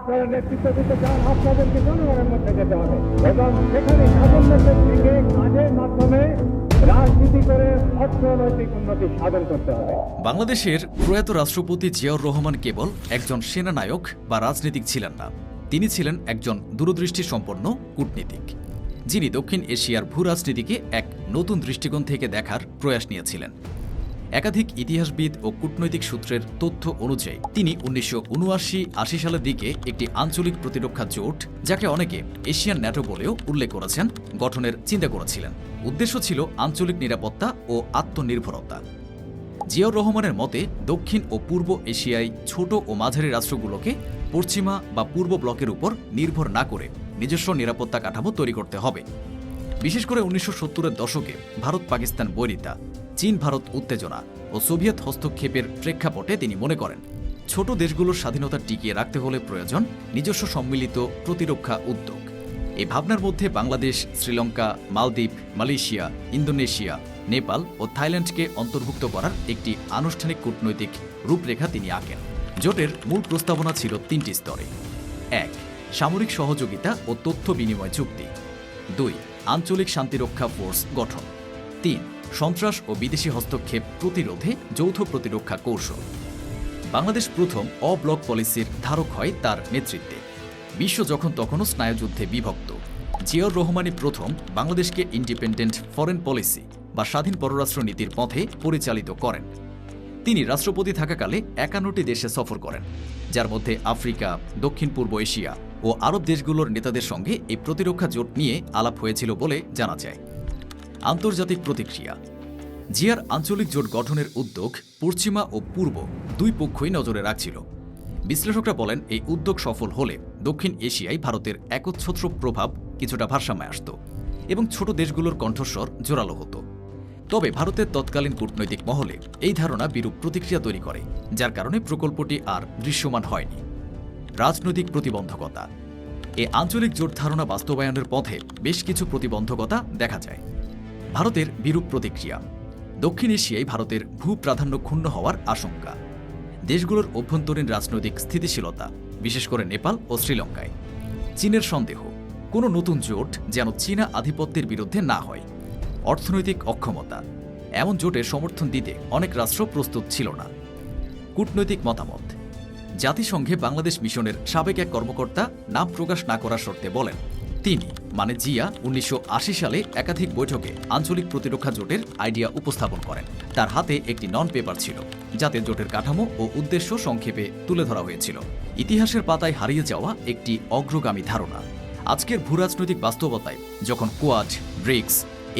আপনারা নেতৃত্ব দিতে চান, আপনাদেরকে জনগণের মধ্যে যেতে হবে এবং সেখানে সাধারণের থেকে কাজের মাধ্যমে রাজনীতি করে অর্থনৈতিক উন্নতি সাধন করতে হবে। বাংলাদেশের প্রয়াত রাষ্ট্রপতি জিয়াউর রহমান কেবল একজন সেনানায়ক বা রাজনীতিক ছিলেন না, তিনি ছিলেন একজন দূরদৃষ্টি সম্পন্ন কূটনীতিক, যিনি দক্ষিণ এশিয়ার ভূ রাজনীতিকে এক নতুন দৃষ্টিকোণ থেকে দেখার প্রয়াস নিয়েছিলেন। একাধিক ইতিহাসবিদ ও কূটনৈতিক সূত্রের তথ্য অনুযায়ী তিনি 1979-80 সালের দিকে একটি আঞ্চলিক প্রতিরক্ষা জোট, যাকে অনেকে এশিয়ান ন্যাটো বলেও উল্লেখ করেছেন, গঠনের চিন্তা করেছিলেন। উদ্দেশ্য ছিল আঞ্চলিক নিরাপত্তা ও আত্মনির্ভরতা। জিয়াউর রহমানের মতে দক্ষিণ ও পূর্ব এশিয়ায় ছোট ও মাঝারি রাষ্ট্রগুলোকে পশ্চিমা বা পূর্ব ব্লকের উপর নির্ভর না করে নিজস্ব নিরাপত্তা কাঠামো তৈরি করতে হবে। বিশেষ করে 1970-এর দশকে ভারত পাকিস্তান বৈরিতা, চীন ভারত উত্তেজনা ও সোভিয়েত হস্তক্ষেপের প্রেক্ষাপটে তিনি মনে করেন ছোট দেশগুলোর স্বাধীনতা টিকিয়ে রাখতে হলে প্রয়োজন নিজস্ব সম্মিলিত প্রতিরক্ষা উদ্যোগ। এই ভাবনার মধ্যে বাংলাদেশ, শ্রীলঙ্কা, মালদ্বীপ, মালয়েশিয়া, ইন্দোনেশিয়া, নেপাল ও থাইল্যান্ডকে অন্তর্ভুক্ত করার একটি আনুষ্ঠানিক কূটনৈতিক রূপরেখা তিনি আঁকেন। জোটের মূল প্রস্তাবনা ছিল 3টি স্তরে। 1. সামরিক সহযোগিতা ও তথ্য বিনিময় চুক্তি। 2. আঞ্চলিক শান্তিরক্ষা ফোর্স গঠন। 3. সন্ত্রাস ও বিদেশি হস্তক্ষেপ প্রতিরোধে যৌথ প্রতিরক্ষা কৌশল। বাংলাদেশ প্রথম অ-ব্লক পলিসির ধারক হয় তার নেতৃত্বে। বিশ্ব যখন তখনও স্নায়ুযুদ্ধে বিভক্ত, জিয়াউর রহমানই প্রথম বাংলাদেশকে ইন্ডিপেন্ডেন্ট ফরেন পলিসি বা স্বাধীন পররাষ্ট্র নীতির পথে পরিচালিত করেন। তিনি রাষ্ট্রপতি থাকাকালে 51টি দেশে সফর করেন, যার মধ্যে আফ্রিকা, দক্ষিণ পূর্ব এশিয়া ও আরব দেশগুলোর নেতাদের সঙ্গে এই প্রতিরক্ষা জোট নিয়ে আলাপ হয়েছিল বলে জানা যায়। আন্তর্জাতিক প্রতিক্রিয়া। জিয়ার আঞ্চলিক জোট গঠনের উদ্যোগ পশ্চিমা ও পূর্ব দুই পক্ষই নজরে রাখছিল। বিশ্লেষকরা বলেন এই উদ্যোগ সফল হলে দক্ষিণ এশিয়ায় ভারতের একচ্ছত্র প্রভাব কিছুটা ভারসাম্যে আসত এবং ছোট দেশগুলোর কণ্ঠস্বর জোরালো হতো। তবে ভারতের তৎকালীন কূটনৈতিক মহলে এই ধারণা বিরূপ প্রতিক্রিয়া তৈরি করে, যার কারণে প্রকল্পটি আর দৃশ্যমান হয়নি। রাজনৈতিক প্রতিবন্ধকতা। এই আঞ্চলিক জোট ধারণা বাস্তবায়নের পথে বেশ কিছু প্রতিবন্ধকতা দেখা যায়। ভারতের বিরূপ প্রতিক্রিয়া। দক্ষিণ এশিয়ায় ভারতের ভূ প্রাধান্য ক্ষুণ্ণ হওয়ার আশঙ্কা। দেশগুলোর অভ্যন্তরীণ রাজনৈতিক স্থিতিশীলতা, বিশেষ করে নেপাল ও শ্রীলঙ্কায়। চীনের সন্দেহ কোনো নতুন জোট যেন চীনা আধিপত্যের বিরুদ্ধে না হয়। অর্থনৈতিক অক্ষমতা। এমন জোটে সমর্থন দিতে অনেক রাষ্ট্র প্রস্তুত ছিল না। কূটনৈতিক মতামত। জাতিসংঘে বাংলাদেশ মিশনের সাবেক এক কর্মকর্তা নাম প্রকাশ না করার শর্তে বলেন, তিনি মানে জিয়া 1980 সালে একাধিক বৈঠকে আঞ্চলিক প্রতিরক্ষা জোটের আইডিয়া উপস্থাপন করেন। তার হাতে একটি নন পেপার ছিল, যাতে জোটের কাঠামো ও উদ্দেশ্য সংক্ষেপে তুলে ধরা হয়েছিল। ইতিহাসের পাতায় হারিয়ে যাওয়া একটি অগ্রগামী ধারণা। আজকের ভূরাজনৈতিক বাস্তবতায় যখন কোয়াড, ব্রিক্স,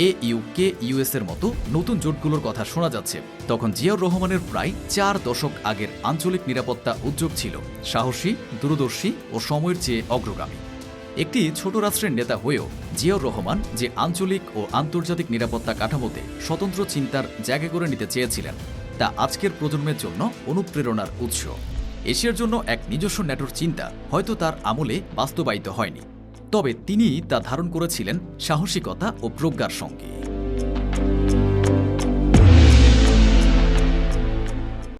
AU-KUS এর মতো নতুন জোটগুলোর কথা শোনা যাচ্ছে, তখন জিয়াউর রহমানের প্রায় 4 দশক আগের আঞ্চলিক নিরাপত্তা উদ্যোগ ছিল সাহসী, দূরদর্শী ও সময়ের চেয়ে অগ্রগামী। একটি ছোট রাষ্ট্রের নেতা হয়েও জিয়াউর রহমান যে আঞ্চলিক ও আন্তর্জাতিক নিরাপত্তা কাঠামোতে স্বতন্ত্র চিন্তার জায়গা করে নিতে চেয়েছিলেন, তা আজকের প্রজন্মের জন্য অনুপ্রেরণার উৎস। এশিয়ার জন্য এক নিজস্ব ন্যাটোর চিন্তা হয়তো তার আমলে বাস্তবায়িত হয়নি, তবে তিনি তা ধারণ করেছিলেন সাহসিকতা ও প্রজ্ঞার সঙ্গে।